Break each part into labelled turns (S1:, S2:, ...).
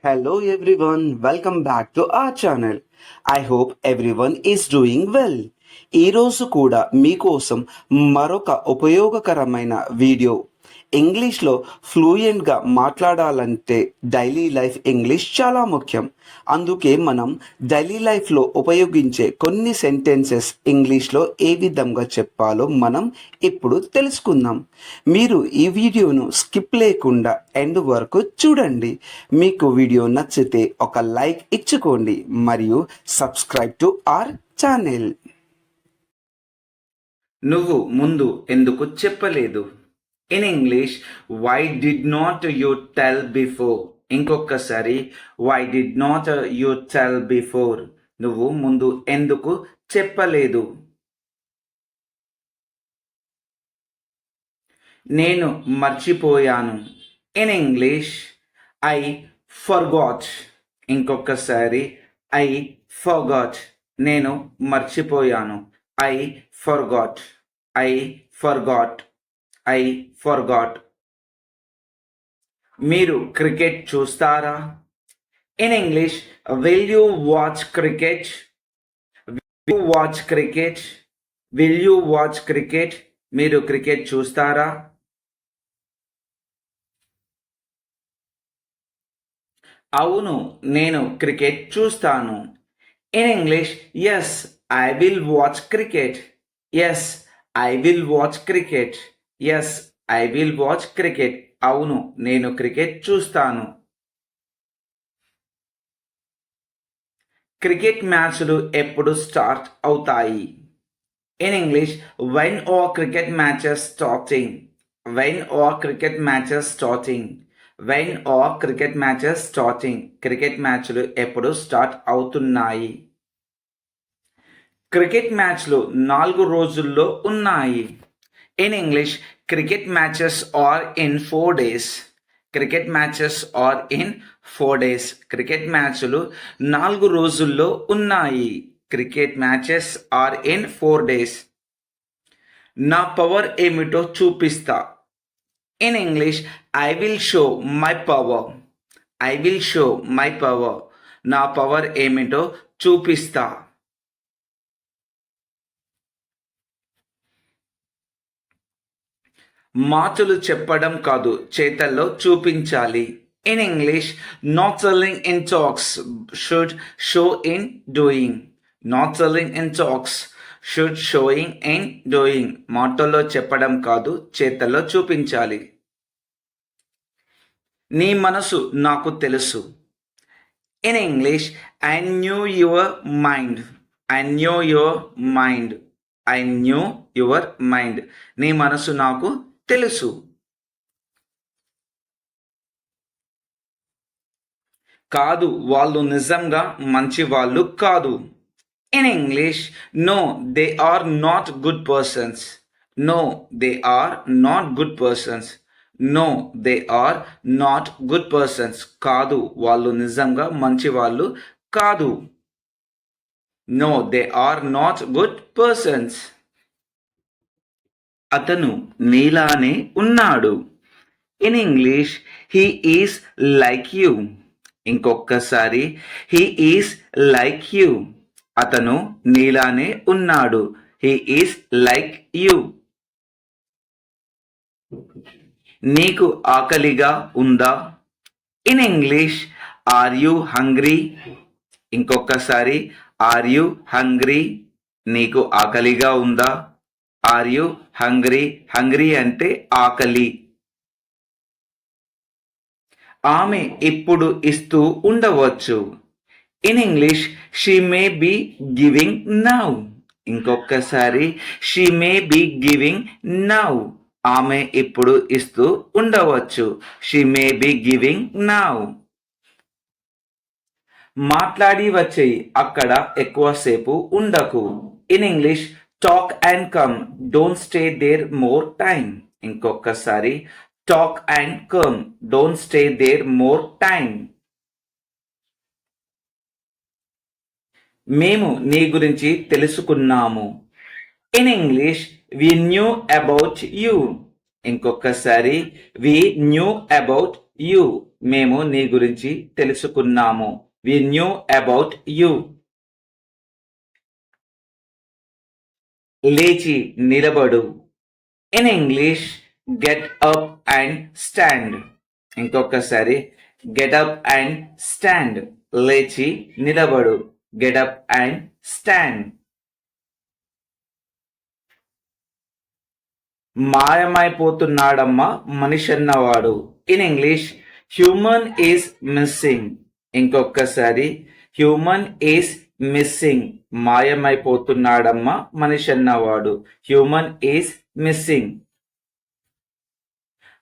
S1: Hello everyone, welcome back to our channel. I hope everyone is doing well. ఈరోజు కూడా మీకోసం మరొక ఉపయోగకరమైన వీడియో. ఇంగ్లీష్లో ఫ్లూయెంట్గా మాట్లాడాలంటే డైలీ లైఫ్ ఇంగ్లీష్ చాలా ముఖ్యం. అందుకే మనం డైలీ లైఫ్లో ఉపయోగించే కొన్ని సెంటెన్సెస్ ఇంగ్లీష్లో ఏ విధంగా చెప్పాలో మనం ఇప్పుడు తెలుసుకుందాం. మీరు ఈ వీడియోను స్కిప్ లేకుండా ఎండ్ వరకు చూడండి. మీకు వీడియో నచ్చితే ఒక లైక్ ఇచ్చుకోండి మరియు సబ్స్క్రైబ్ టు అవర్ ఛానల్. నువ్వు ముందు ఎందుకు చెప్పలేదు? In English, why did not you tell before? ఇంకొకసారి, why did not you tell before? నువ్వు ముందు ఎందుకు చెప్పలేదు? నేను మర్చిపోయాను. In English, I forgot. ఇంకొకసారి, ఐ ఫర్గాట్. నేను మర్చిపోయాను. I forgot. I forgot. I forgot. మీరు క్రికెట్ చూస్తారా? In English, will you watch cricket? Will you watch cricket? Will you watch cricket? మీరు క్రికెట్ చూస్తారా? అవును, నేను క్రికెట్ చూస్తాను. In English, yes I will watch cricket. Yes I will watch cricket. Yes I will watch cricket. అవును, నేను cricket చూస్తాను. Cricket మ్యాచ్లు ఎప్పుడు స్టార్ట్ అవుతాయి? In English, when are cricket matches starting? When are cricket matches starting? When are cricket matches starting? Cricket మ్యాచ్లు ఎప్పుడు start అవుతున్నాయి? Cricket మ్యాచ్లు 4 రోజుల్లో ఉన్నాయి. In English, cricket matches are in 4 days. Cricket matches are in 4 days. Cricket మ్యాచ్లు 4 రోజుల్లో ఉన్నాయి. Cricket matches are in 4 days. నా పవర్ ఏమిటో చూపిస్తా. In English, I will show my power. I will show my power. నా power ఏమిటో చూపిస్తా. మాటలు చెప్పడం కాదు, చేతల్లో చూపించాలి. In English, not selling in talks should show in doing. Not selling in talks should sowing in doing. మాటల్లో చెప్పడం కాదు, చేతల్లో చూపించాలి. నీ మనసు నాకు తెలుసు. In English, I new your mind. I knew your mind. I knew your mind. నీ మనసు నాకు తెలుసు. కాదు, వాళ్ళు నిజంగా మంచి వాళ్ళు కాదు. In English, no they are not good persons. No they are not good persons. No they are not good persons. కాదు, వాళ్ళు నిజంగా మంచి వాళ్ళు కాదు. No they are not good persons. అతను నీలానే ఉన్నాడు. In English, he is like you. ఇంకొకసారి, హీ ఈస్ లైక్ యూ. అతను నీలానే ఉన్నాడు. He is like you. నీకు ఆకలిగా ఉందా? In English, are you hungry? ఇంకొకసారి, ఆర్ యూ హంగ్రీ? నీకు ఆకలిగా ఉందా? Are you hungry? హంగ్రీ అంటే ఆకలి. ఆమె ఇప్పుడు ఇస్తూ ఉండవచ్చు. In English, she may be giving now. ఇంకొకసారి, she may be giving now. ఆమె ఇప్పుడు ఇస్తూ ఉండవచ్చు. She may be giving now. మాట్లాడి వచ్చేయి, అక్కడ ఎక్కువసేపు ఉండకు. In English, talk and come, don't stay there more time. ఇంకొకసారి, talk and come, don't stay there more time. మేము నీ గురించి తెలుసుకున్నాము. In English, we knew about you. ఇంకొకసారి, వి న్యూ అబౌట్ యూ. మేము నీ గురించి తెలుసుకున్నాము. వి న్యూ అబౌట్ యూ. లేచి నిలబడు. In English get up and stand. ఇంకొకసారి గెట్ అప్ అండ్ స్టాండ్. లేచి నిలబడు. Get up and stand. మాయమైపోతున్నాడమ్మా మనిషి అన్నవాడు. In English human is missing. ఇంకొకసారి హ్యూమన్ ఈస్ మిస్సింగ్. మాయమైపోతున్నాడమ్మా మనిషి అన్నవాడు. Human is missing.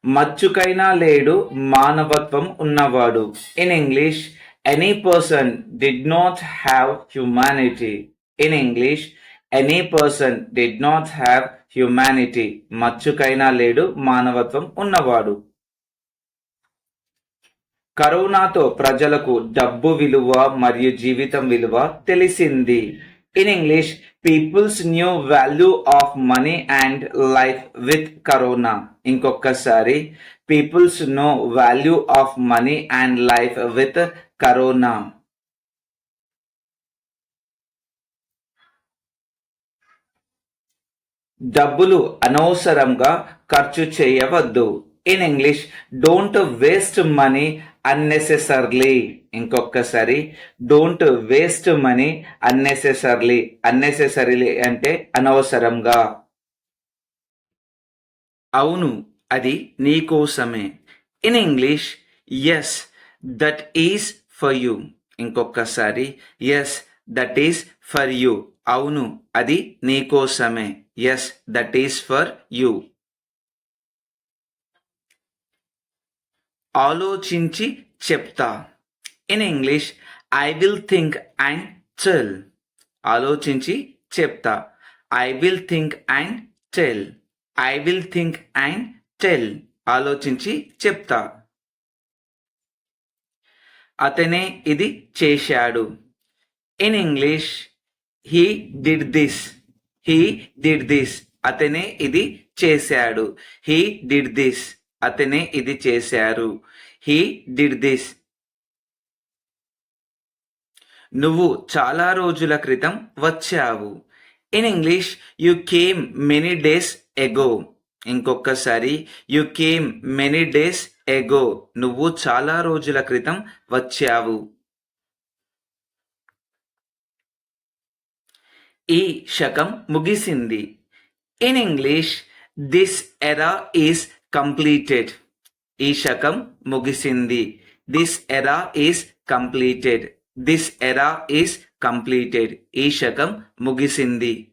S1: మచ్చుకైనా లేడు మానవత్వం ఉన్నవాడు. In English any person did not have humanity. In English any person did not have humanity. మచ్చుకైనా లేడు మానవత్వం ఉన్నవాడు. కరోనాతో ప్రజలకు డబ్బు విలువ మరియు జీవితం విలువ తెలిసింది. In English peoples knew value of money and life with corona. ఇంకొకసారి peoples know value of money and life with corona. డబ్బులు అనవసరంగా ఖర్చు చేయవద్దు. In English don't waste money unnecessarily. ఇంకొకసారి don't waste money unnecessarily. Unnecessarily అంటే అనవసరంగా. అవును అది నీకోసమే. In English yes that is for you. ఇంకొకసారి yes that is for you. అవును అది నీకోసమే. Yes that is for you. ఆలోచించి చెప్తా. In English I will think and tell. ఆలోచించి చెప్తా. I will think and tell. I will think and tell. ఆలోచించి చెప్తా. అతనే ఇది చేశాడు. In English he did this. He did this. అతనే ఇది చేశాడు. He did this. అతనే ఇది చేశారు. He did this. నువ్వు చాలా రోజుల క్రితం వచ్చావు. In English you came many days ago. ఇంకొకసారి you came many days ago. నువ్వు చాలా రోజుల క్రితం వచ్చావు. ఈ శకం ముగిసింది. In English this era is completed. ఈ శకం ముగిసింది. This era is completed. This era is completed. ఈ శకం ముగిసింది.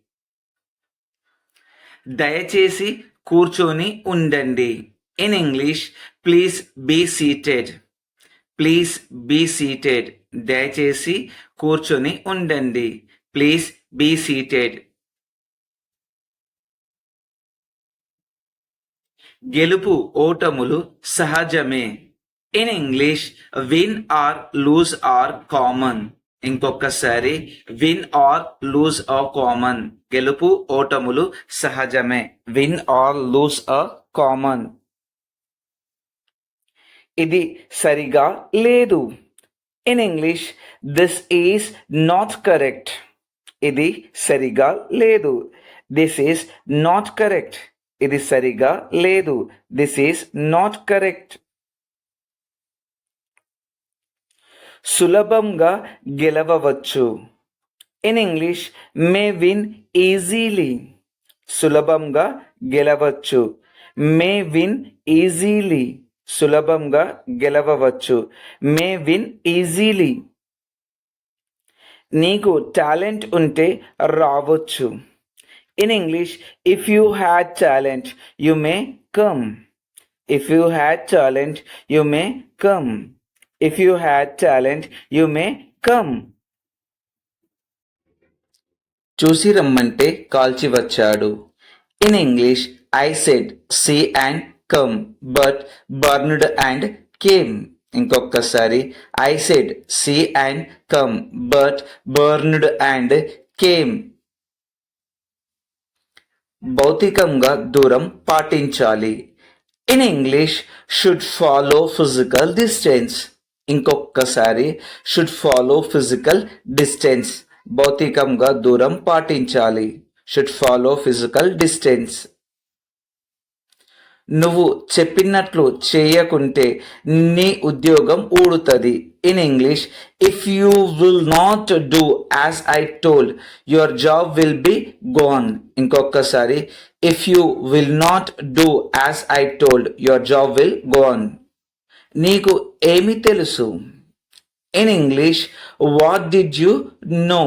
S1: దయచేసి కూర్చొని ఉండండి. In English please be seated. Please be seated. దయచేసి కూర్చొని ఉండండి. Please be seated. గెలుపు ఓటములు సహజమే. In English win or lose are common. ఇంకొకసారి win or lose are common. గెలుపు ఓటములు సహజమే. Win or lose are common. ఇది సరిగా లేదు. In English this is not correct. ఇది సరిగా లేదు. This is not correct. ఇది సరిగా లేదు. This is not correct. సులభంగా గెలవవచ్చు. In English may win easily. సులభంగా గెలవచ్చు. May win easily. సులభంగా గెలవవచ్చు. May win easily. నీకు టాలెంట్ ఉంటే రావచ్చు. In English if you had talent you may come. If you had talent you may come. If you had talent you may come. చూసి రమ్మంటే కాల్చి వచ్చాడు. In English I said see and come but burned and came. ఇంకొకసారి I said see and come but burned and came. భౌతికంగా దూరం పాటించాలి. In English should follow physical distance. ఇంకొకసారి should follow physical distance. భౌతికంగా దూరం పాటించాలి. Should follow physical distance. నువ్వు చెప్పినట్లు చేయకుంటే నీ ఉద్యోగం ఊడుతుంది. In English, if you will not do as I told your job will be gone. ఇంకొకసారి, if you will not do as I told your job will gone. నీకు ఏమి తెలుసు? In English, what did you know.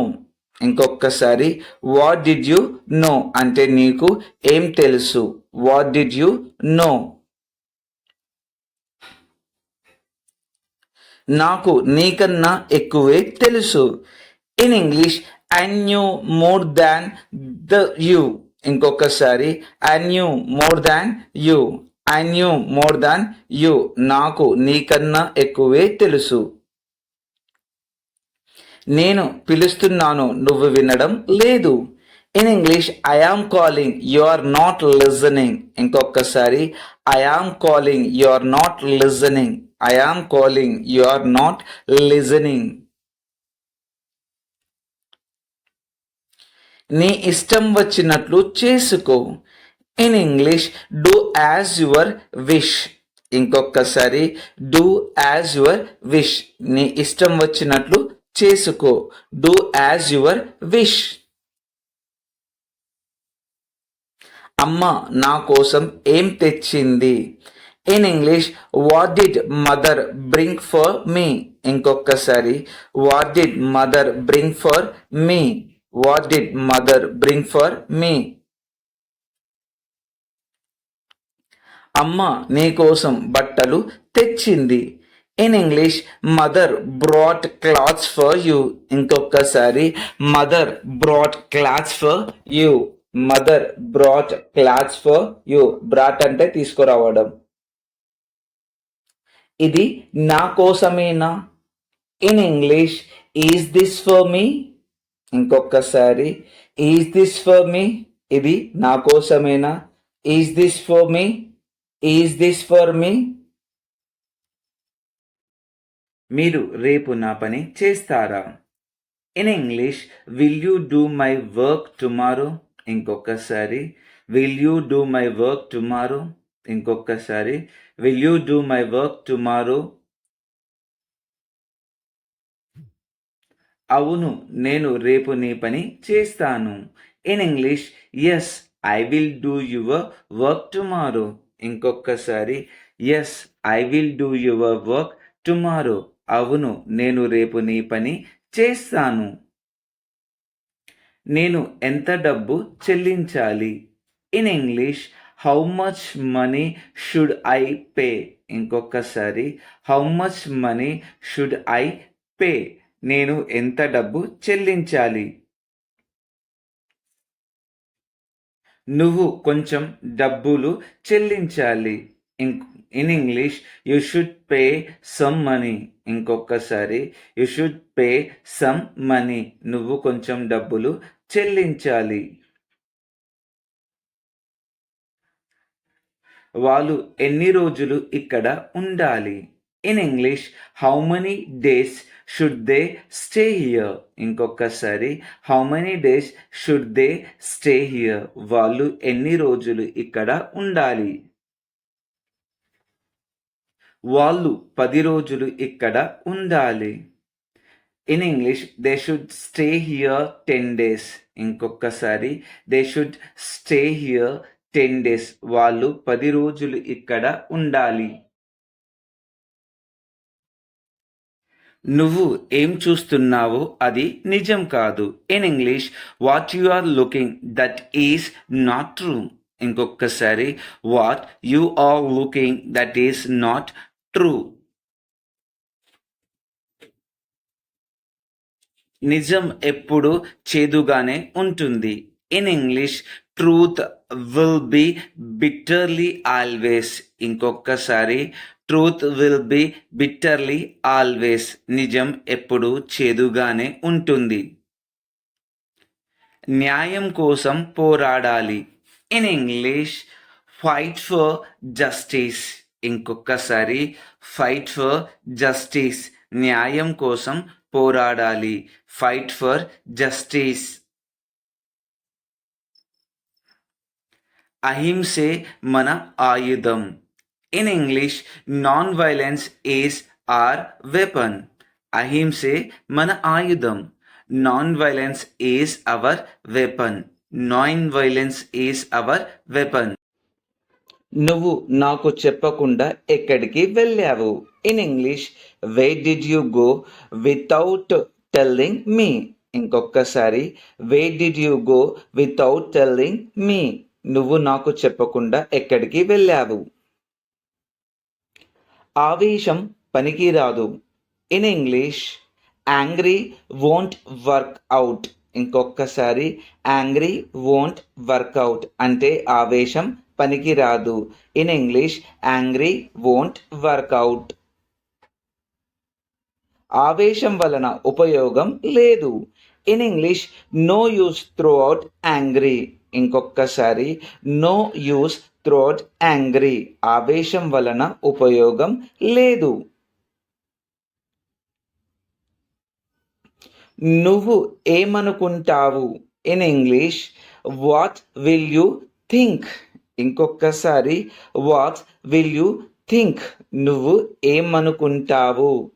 S1: ఇంకొకసారి, what did you know అంటే నీకు ఏం తెలుసు. What did you know. నాకు నీకన్నా ఎక్కువే తెలుసు. In English, I knew more than the you. ఇంకొకసారి, I knew more than you. I knew more than you. నాకు నీకన్నా ఎక్కువే తెలుసు. నేను పిలుస్తున్నాను, నువ్వు వినడం లేదు. In English, I am calling, you are not listening. ఇంకొకసారి, I am calling, you are not listening. I am calling, you are not listening. నీ ఇష్టం వచ్చినట్లు చేసుకో. In English, do as your wish. ఇంకొకసారి, డూ యాజ్ యువర్ విష్. నీ ఇష్టం వచ్చినట్లు చేసుకో. Do as your wish. అమ్మ నా కోసం ఏం తెచ్చింది. In English, what did mother bring for me. ఇంకొకసారి, what did mother bring for me. What did mother bring for me. అమ్మ నీ కోసం బట్టలు తెచ్చింది. In English, mother brought clothes for you. ఇంకొకసారి, mother brought clothes for you. Mother brought clothes for you. Brought అంటే తీసుకురావడం. ఇది నా కోసమేనా. In English, is this for me. ఇంకొకసారి, ఈజ్ దిస్ ఫర్ మీ. ఇది నా కోసమేనా. Is this for me. Is this for me. మీరు రేపు నా పని చేస్తారా. In English, will you do my work tomorrow. ఇంకొకసారి, will you do my work tomorrow. ఇంకొకసారి, will you do my work tomorrow. అవును, నేను రేపు నీ పని చేస్తాను. In English, yes I will do your work tomorrow. ఇంకొకసారి, yes I will do your work tomorrow. అవును, నేను రేపు నీ పని చేస్తాను. నేను ఎంత డబ్బు చెల్లించాలి. In English, how much money should I pay. ఇంకొకసారి, how much money should I pay. నేను ఎంత డబ్బు చెల్లించాలి. నువ్వు కొంచెం డబ్బులు చెల్లించాలి. In English, you should pay some money. ఇంకొకసారి, you should pay some money. నువ్వు కొంచెం డబ్బులు చెల్లించాలి. వాళ్ళు ఎన్ని రోజులు ఇక్కడ ఉండాలి. In English, how many days should they stay here. ఇంకొకసారి, how many days should they stay here. వాళ్ళు ఎన్ని రోజులు ఇక్కడ ఉండాలి. వాళ్ళు 10 రోజులు ఇక్కడ ఉండాలి. In English, they should stay here 10 days. ఇంకొకసారి, they should stay here 10 days. వాళ్ళు 10 రోజులు ఇక్కడ ఉండాలి. నువ్వు ఏం చూస్తున్నావో అది నిజం కాదు. In English, what you are looking that is not true. ఇంకొకసారి, what you are looking that is not true. నిజం ఎప్పుడు చేదుగానే ఉంటుంది. In English, truth will be bitterly always. ఇంకొకసారి, truth will be bitterly always. నిజం ఎప్పుడు చేదుగానే ఉంటుంది. న్యాయం కోసం పోరాడాలి. In English, fight for justice. ఇంకొకసారి ఫైట్ ఫర్ జస్టిస్. న్యాయం కోసం పోరాడాలి. Fight for justice. అహింసే మన ఆయుధం. In English, non violence is are weapon. అహింసే మన ఆయుధం. Non violence is our weapon. Non violence is our weapon. నువ్వు నాకు చెప్పకుండా ఎక్కడికి వెళ్ళావు. In English, where did you go without telling me. ఇంకొకసారి, where did you go without telling me. నువ్వు నాకు చెప్పకుండా ఎక్కడికి వెళ్ళావు. ఆవేశం పనికిరాదు. In English, angry won't work out. ఇంకొకసారి, యాంగ్రీ వోంట్ వర్క్ అవుట్ అంటే ఆవేశం పనికిరాదు. In English, angry won't work out. ఆవేశం వలన ఉపయోగం లేదు. In English, no use throughout angry. ఇంకొకసారి, no use throughout angry. ఆవేశం వలన ఉపయోగం లేదు. నువ్వు ఏమనుకుంటావు. In English, what will you think. ఇంకొకసారి, వాట్ విల్ యూ థింక్. నువ్వు ఏమనుకుంటావు.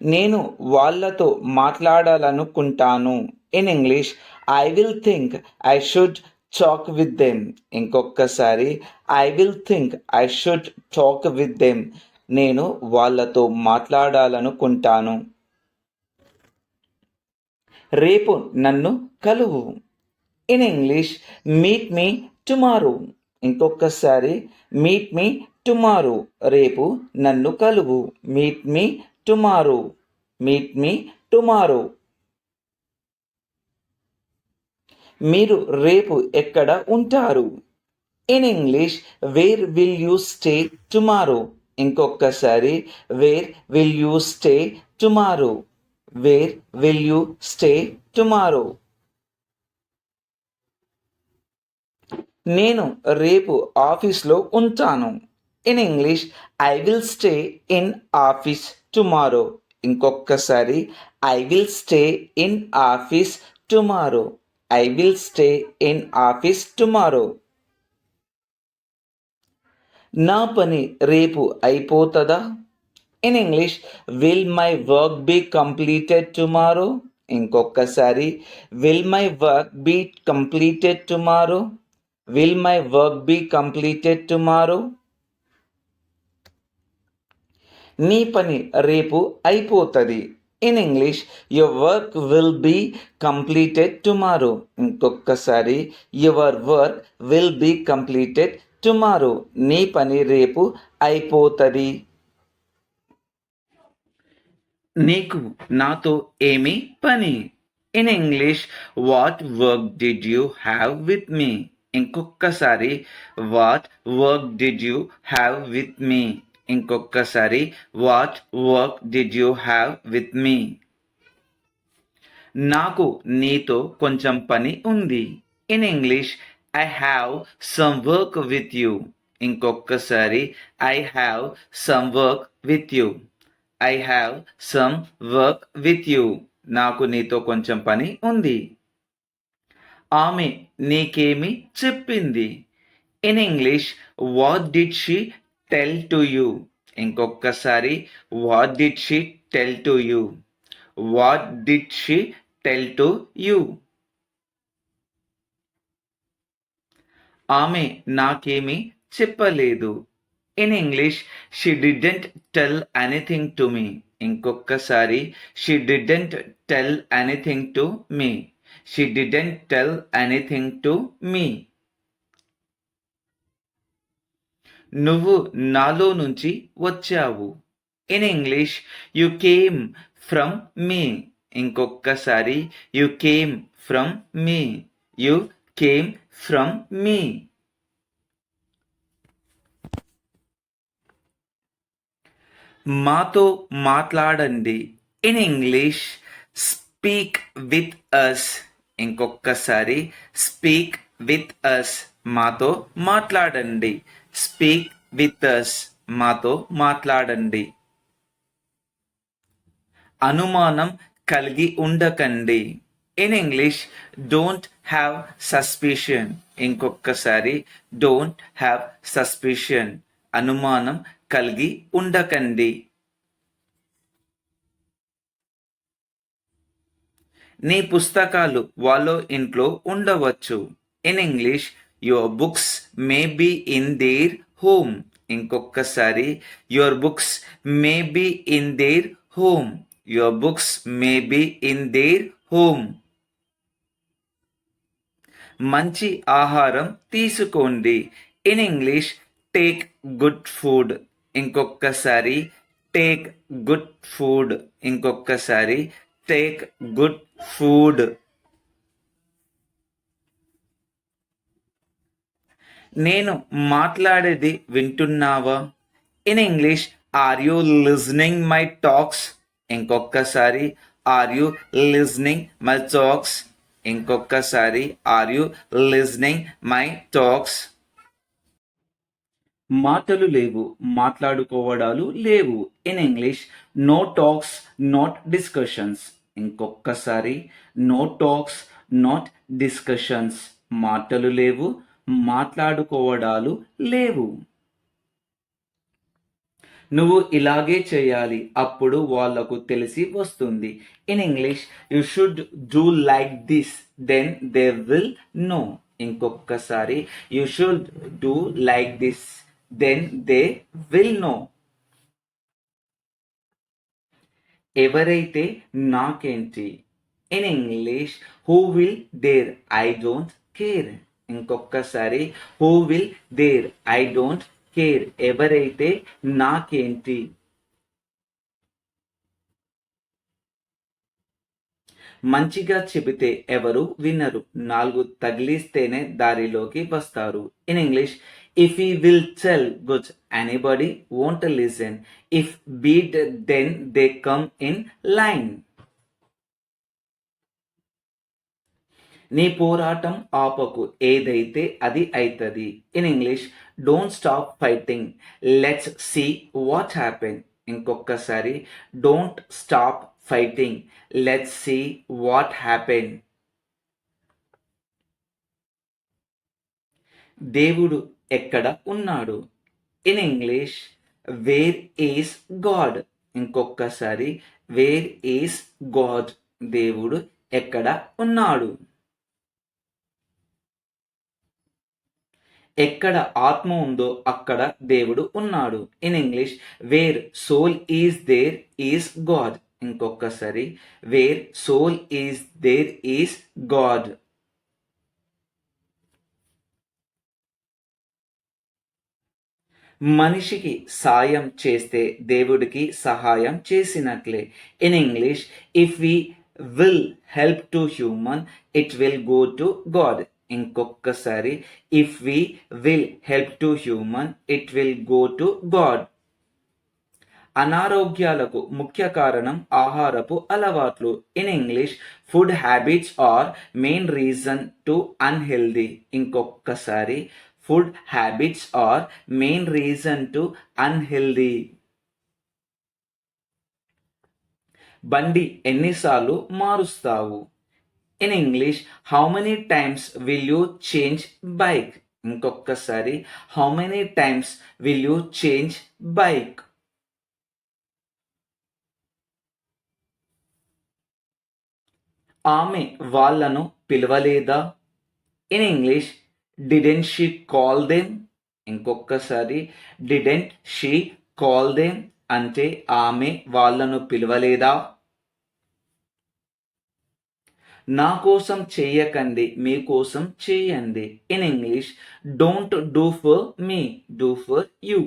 S1: నేను వాళ్ళతో మాట్లాడాలనుకుంటాను. In English, I will think I should talk with them. ఇంకొకసారి, I will think I should talk with them. నేను వాళ్ళతో మాట్లాడాలనుకుంటాను. రేపు నన్ను కలువు. In English, meet me tomorrow. ఇంకొకసారి, మీట్ మీ టుమారో. రేపు నన్ను కలువు. Meet me tomorrow. Meet me tomorrow. మీరు రేపు ఎక్కడ ఉంటారు. In English, where will you stay tomorrow. ఇంకొకసారి, where will you stay tomorrow. Where will you stay tomorrow. నేను రేపు ఆఫీస్లో ఉంటాను. In English, I will stay in office tomorrow. ఇంకొకసారి, I will stay in office tomorrow. I will stay in office tomorrow. నా పని రేపు అయిపోతుందా. In English, will my work be completed tomorrow. ఇంకొకసారి, will my work be completed tomorrow. Will my work be completed tomorrow. నీ పని రేపు అయిపోతుంది. In English, your work will be completed tomorrow. ఇంకొకసారి, your work will be completed tomorrow. నీ పని రేపు అయిపోతుంది. నీకు నాతో ఏమి పని. In English, what work did you have with me. ఇంకొకసారి, what work did you have with me. ఇంకొకసారి, what work did you have with me. నాకు నీతో కొంచెం పని ఉంది. In English, I have some work with you. ఇంకొకసారి, I have some work with you. I have some work with you. నాకు నీతో కొంచెం పని ఉంది. ఆమె నీకేమి చెప్పింది. In English, what did she tell to you. ఇంకొకసారి, what did she tell to you. What did she tell to you. ఆమె నాకేమి చెప్పలేదు. In English, she didn't tell anything to me. ఇంకొకసారి, she didn't tell anything to me. She didn't tell anything to me. నువ్వు నాలో నుంచి వచ్చావు. In English, you came from me. ఇంకొకసారి, you came from me. You came from me. మాతో మాట్లాడండి. In English, speak with us. ఇంకొకసారి speak with అస్, మాతో మాట్లాడండి. స్పీక్ విత్ అస్, మాతో మాట్లాడండి. అనుమానం కలిగి ఉండకండి. In English, don't have suspicion. ఇంకొకసారి డోంట్ హ్యావ్ సస్పిషన్, అనుమానం కలిగి ఉండకండి. నీ పుస్తకాలు వాళ్ళ ఇంట్లో ఉండవచ్చు. In English, your books may be in their home. ఇంకొకసారి your books may be in their home. Your books may be in their home. మంచి ఆహారం తీసుకోండి. In English, take good food. ఇంకొకసారి టేక్ గుడ్ ఫుడ్. ఇంకొకసారి take good food. నేను మాట్లాడేది వింటున్నావా? In English, are you listening my talks? ఇంకొకసారి are you listening my talks. ఇంకొకసారి are you listening my talks. మాటలు లేవు, మాట్లాడుకోవడాలు లేవు. In English, no talks not discussions. ఇంకొకసారి నో టాక్స్ నాట్ డిస్కషన్స్. మాటలు లేవు, మాట్లాడుకోవడాలు లేవు. నువ్వు ఇలాగే చేయాలి, అప్పుడు వాళ్లకు తెలిసి వస్తుంది. In English, you should do like this, then they will know. ఇంకొకసారి you should do like this, then they will know. ఎవరైతే నాకేంటి? In English, who will there, I don't care. ఇంకొకసారి who will there, I don't care. ఎవరైతే నాకేంటి. మంచిగా చెబితే ఎవరు వినరు, నాలుగు తగిలిస్తేనే దారిలోకి వస్తారు. In English, if you will tell good, anybody won't listen. If beat, then they come in line. నీ పోరాటం ఆపకు, ఏదైతే అది అవుతుంది. In English, don't stop fighting, let's see what happen. ఇంకొకసారి don't stop fighting, let's see what happen. దేవుడు ఎక్కడ ఉన్నాడు? In English, where is God. ఇంకొకసారి వేర్ ఈస్ గాడ్. దేవుడు ఎక్కడ ఉన్నాడు? ఎక్కడ ఆత్మ ఉందో అక్కడ దేవుడు ఉన్నాడు. In English, where soul is there is God. ఇంకొకసారి where soul is there is God. మనిషికి సాయం చేస్తే దేవుడికి సహాయం చేసినట్లే. In English, if we will help to human, it will go to God. ఇంకొకసారి if we will help to human, it will go to God. అనారోగ్యాలకు ముఖ్య కారణం ఆహారపు అలవాట్లు. In English, food habits are main reason to unhealthy. ఇంకొకసారి food habits are main reason to unhealthy. బండి ఎన్నిసార్లు మారుస్తావు? In English, how many times will you change bike. ఇంకొకసారి how many times will you change bike. ఆమె వాళ్ళను పిలవలేదా? In English, didn't she call them. ఇంకొకసారి didn't she call them అంటే ఆమె వాళ్ళను పిలవలేదా? నా కోసం చేయకండి, మీకోసం చేయండి. In English, don't do for me, do for you.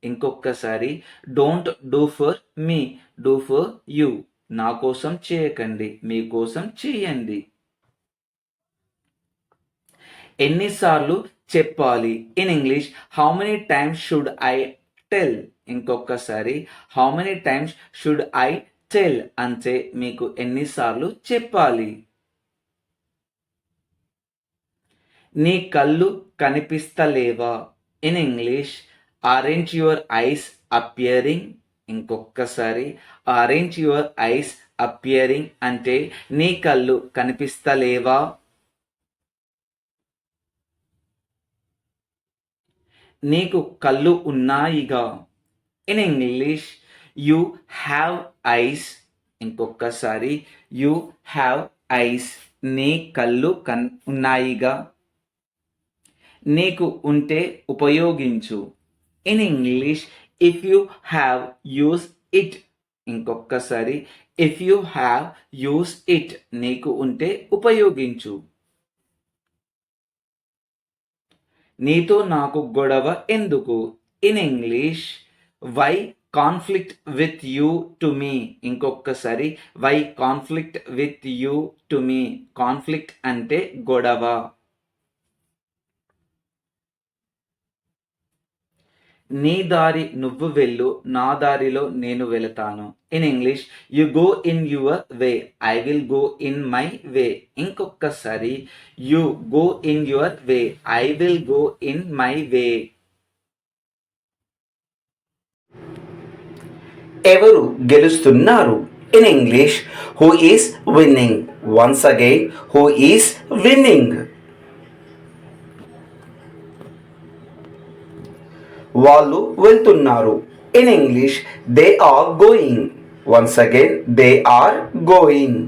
S1: ఇంకొకసారి don't do for me, do for you. నా కోసం చేయకండి, మీకోసం చేయండి. ఎన్నిసార్లు చెప్పాలి? In English, how many times should I tell. ఇంకొకసారి how many times should I tell అంటే మీకు ఎన్నిసార్లు చెప్పాలి. నీ కళ్ళు కనిపిస్తలేవా? In English, orange your eyes appearing? ఇంకొక్కసారి, ఆరెంజ్ యువర్ ఐస్ అపియరింగ్ అంటే నీ కళ్ళు కనిపిస్తలేవా? నీకు కళ్ళు ఉన్నాయిగా. In English, you have eyes. ఇంకొక్కసారి, యూ హ్యావ్ ఐస్. నీ కళ్ళు ఉన్నాయిగా. నీకు ఉంటే ఉపయోగించు. In English, if you have use it. ఇంకొక్కసారి, if you have use it. నీకు ఉంటే ఉపయోగించు. నీతో నాకు గొడవ ఎందుకు? In English, why conflict with you to me? ఇంకొకసారి, why conflict with you to me? Conflict అంటే గొడవ. నీ దారి నువ్వు వెళ్ళు, నా దారిలో నేను వెళతాను. In English, you go in your way, I will go in my way. ఇంకొకసారి, you go in your way, I will go in my way. ఎవరు గెలుస్తున్నారు? In English, who is winning? Once again, who is winning? వాళ్ళు వెళ్తున్నారు. In English, they are going. Once again, they are going.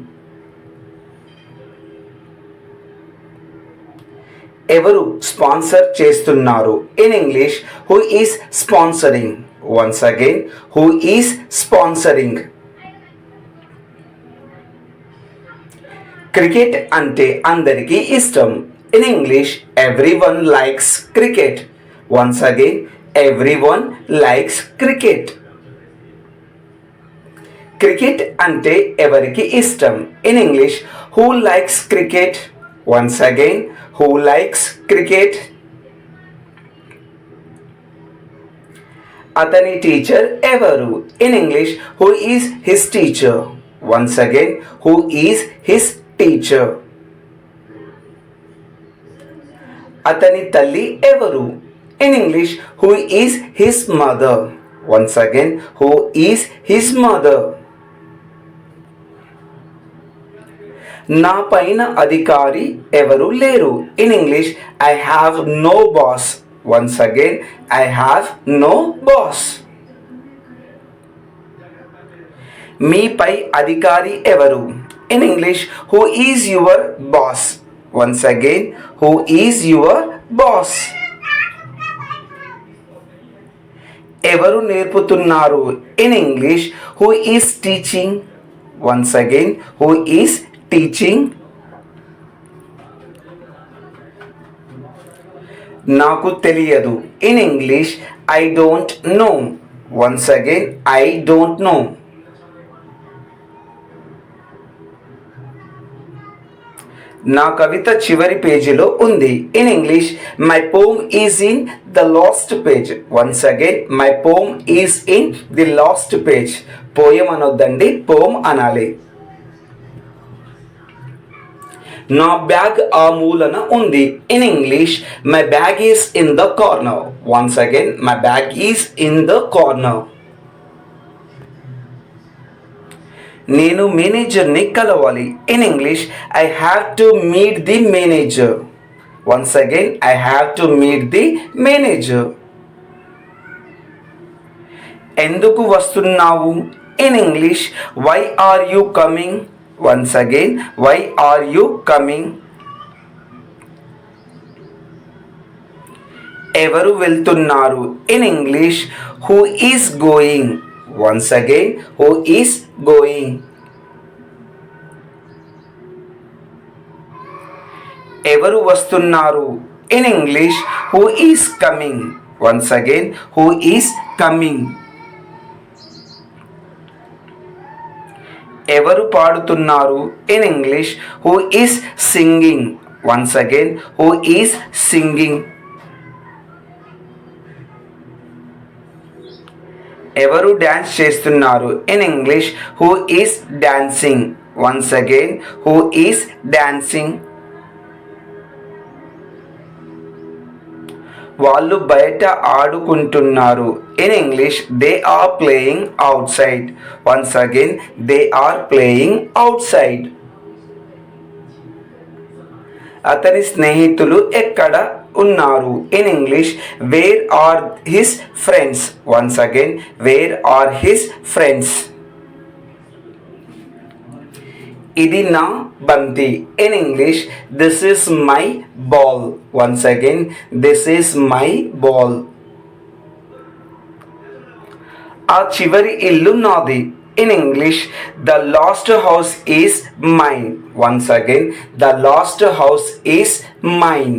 S1: ఎవరు sponsor చేస్తున్నారు? In English, who is sponsoring? Once again, who is sponsoring? Cricket అంటే అందరికీ ఇష్టం. In English, everyone likes cricket. Once again, everyone likes cricket. Cricket అంటే ఎవరికి ఇష్టం? In English, who likes cricket? Once again, who likes cricket? అతని teacher ఎవరు? In English, who is his teacher? Once again, who is his teacher? అతని తల్లి ఎవరు? In English, who is his mother? Once again, who is his mother? నా పైన అధికారి ఎవరు లేరు. In English, I have no boss. Once again, I have no boss. మీపై అధికారి ఎవరు? In English, who is your boss? Once again, who is your boss? ఎవరు నేర్పుతున్నారు? In English, who is teaching? Once again, who is teaching? నాకు తెలియదు. In English, I don't know. Once again, I don't know. నా కవిత చివరి పేజీలో ఉంది. In English, my poem is in the last page. Once again, my poem is in the last page. Poem అనొద్దండి, poem అనాలి. నా బ్యాగ్ ఆ మూలన ఉంది. In English, my bag is in the corner. Once again, my bag is in the corner. నేను మేనేజర్ని కలవాలి. In English, I have to meet the manager. Once again, I have to meet the manager. ఎందుకు వస్తున్నావు? In English, why are you coming? Once again, why are you coming? ఎవరు వెళ్తున్నారు? In English, who is going? Once again, who is going? ఎవరు వస్తున్నారు? In English, who is coming? Once again, who is coming? ఎవరు పాడుతున్నారు? In English, who is singing? Once again, who is singing? ఎవరు dance చేస్తున్నారు? In English, who is dancing? Once again, who is dancing? వాళ్ళు బయట ఆడుకుంటున్నారు. In English they are playing outside. Once again they are playing outside. అతని స్నేహితులు ఎక్కడ ఉన్నారు. In English where are his friends. Once again where are his friends. ఇది నా బంతి. In English this is my ball. Once again this is my ball. ఆ చివరి ఇల్లు నాది. In English the last house is mine. Once again the last house is mine.